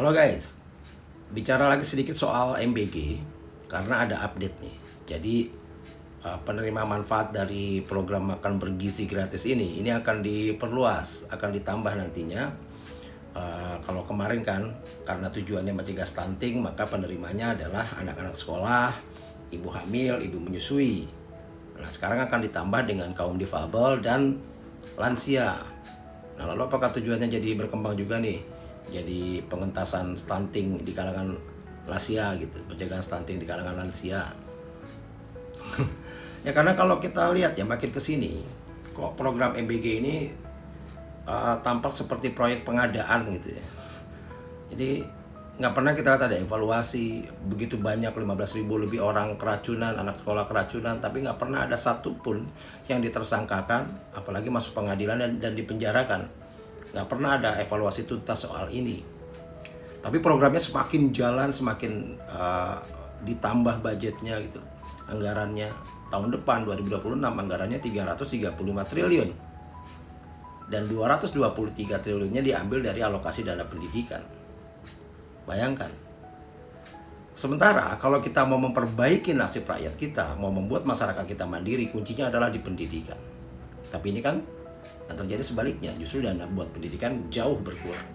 Halo guys, bicara lagi sedikit soal MBG karena ada update nih. Jadi penerima manfaat dari program makan bergizi gratis ini akan diperluas, akan ditambah nantinya. Kalau kemarin kan karena tujuannya mencegah stunting, maka penerimanya adalah anak-anak sekolah, ibu hamil, ibu menyusui. Nah, sekarang akan ditambah dengan kaum difabel dan lansia. Nah, lalu apakah tujuannya jadi berkembang juga nih? Jadi pengentasan stunting di kalangan lansia gitu, pencegahan stunting di kalangan lansia. Ya karena kalau kita lihat ya makin ke sini kok program MBG ini tampak seperti proyek pengadaan gitu ya. Jadi nggak pernah kita lihat ada evaluasi, begitu banyak 15.000 lebih orang keracunan, anak sekolah keracunan, tapi nggak pernah ada satupun yang ditersangkakan, apalagi masuk pengadilan dan dipenjarakan. Nggak pernah ada evaluasi tuntas soal ini. Tapi programnya semakin jalan, semakin ditambah budgetnya gitu, anggarannya. Tahun depan 2026 anggarannya 335 triliun dan 223 triliunnya diambil dari alokasi dana pendidikan. Bayangkan. Sementara kalau kita mau memperbaiki nasib rakyat kita, mau membuat masyarakat kita mandiri, kuncinya adalah di pendidikan. Tapi ini kan yang terjadi sebaliknya, justru dana buat pendidikan jauh berkurang.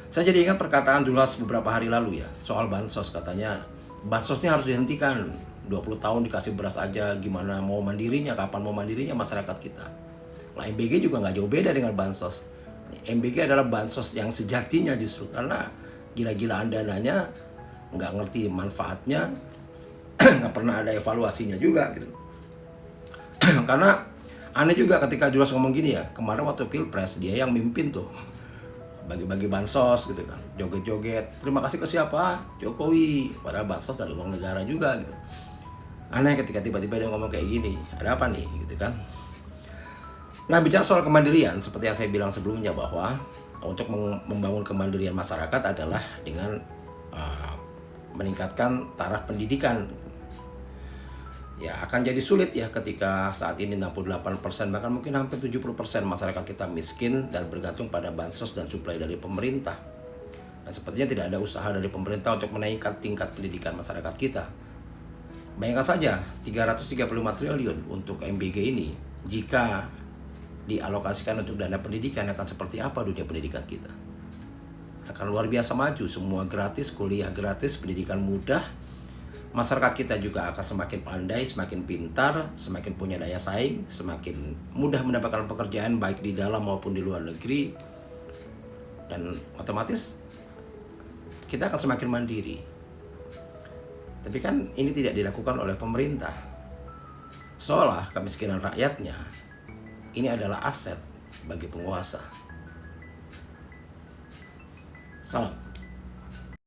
Saya jadi ingat perkataan Dulas beberapa hari lalu ya, soal bansos. Katanya bansosnya harus dihentikan, 20 tahun dikasih beras aja, gimana mau mandirinya, kapan mau mandirinya masyarakat kita. Nah, MBG juga nggak jauh beda dengan bansos. MBG adalah bansos yang sejatinya justru, karena gila-gilaan dananya, nggak ngerti manfaatnya, nggak pernah ada evaluasinya juga gitu. Karena aneh juga ketika Julas ngomong gini ya, kemarin waktu Pilpres dia yang mimpin tuh bagi-bagi bansos gitu kan, joget-joget, terima kasih ke siapa? Jokowi, padahal bansos dari uang negara juga gitu. Aneh ketika tiba-tiba dia ngomong kayak gini, ada apa nih gitu kan. Nah, bicara soal kemandirian, seperti yang saya bilang sebelumnya bahwa untuk membangun kemandirian masyarakat adalah dengan meningkatkan taraf pendidikan. Ya akan jadi sulit ya ketika saat ini 68%, bahkan mungkin hampir 70% masyarakat kita miskin dan bergantung pada bansos dan suplai dari pemerintah. Dan sepertinya tidak ada usaha dari pemerintah untuk menaikkan tingkat pendidikan masyarakat kita. Bayangkan saja 335 triliun untuk MBG ini, jika dialokasikan untuk dana pendidikan, akan seperti apa dunia pendidikan kita? Akan luar biasa maju, semua gratis, kuliah gratis, pendidikan mudah. Masyarakat kita juga akan semakin pandai, semakin pintar, semakin punya daya saing, semakin mudah mendapatkan pekerjaan baik di dalam maupun di luar negeri. Dan otomatis kita akan semakin mandiri. Tapi kan ini tidak dilakukan oleh pemerintah. Seolah kemiskinan rakyatnya ini adalah aset bagi penguasa. Salam.